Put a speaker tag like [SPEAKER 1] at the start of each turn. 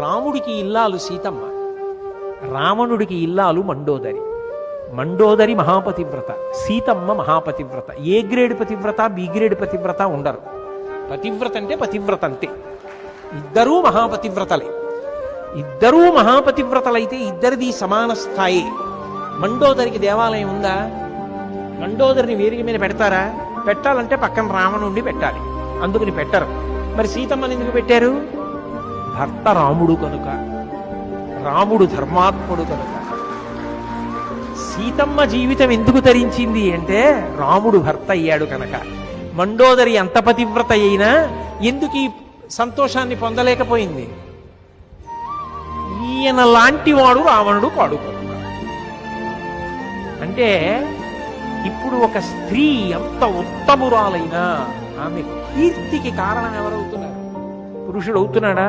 [SPEAKER 1] రాముడికి ఇల్లాలు సీతమ్మ, రావణుడికి ఇల్లాలు మండోదరి. మండోదరి మహాపతివ్రత, సీతమ్మ మహాపతివ్రత. ఏ గ్రేడ్ పతివ్రత, బి గ్రేడ్ పతివ్రత ఉండరు. పతివ్రత అంటే పతివ్రత అంతే. ఇద్దరూ మహాపతివ్రతలే. ఇద్దరూ మహాపతివ్రతలైతే ఇద్దరిది సమాన స్థాయి. మండోదరికి దేవాలయం ఉందా? మండోదరిని వేదిక మీద పెడతారా? పెట్టాలంటే పక్కన రావణుడిని పెట్టాలి, అందుకని పెట్టరు. మరి సీతమ్మని ఎందుకు పెట్టారు? భర్త రాముడు కనుక, రాముడు ధర్మాత్ముడు కనుక. సీతమ్మ జీవితం ఎందుకు తరించింది అంటే రాముడు భర్త అయ్యాడు కనుక. మండోదరి ఎంత పతివ్రత అయినా ఎందుకు ఈ సంతోషాన్ని పొందలేకపోయింది? ఈయన లాంటి వాడు రావణుడు పాడుకున్నాడు. అంటే ఇప్పుడు ఒక స్త్రీ ఎంత ఉత్తమురాలైనా ఆమె కీర్తికి కారణం ఎవరవుతున్నారు? పురుషుడు అవుతున్నాడా?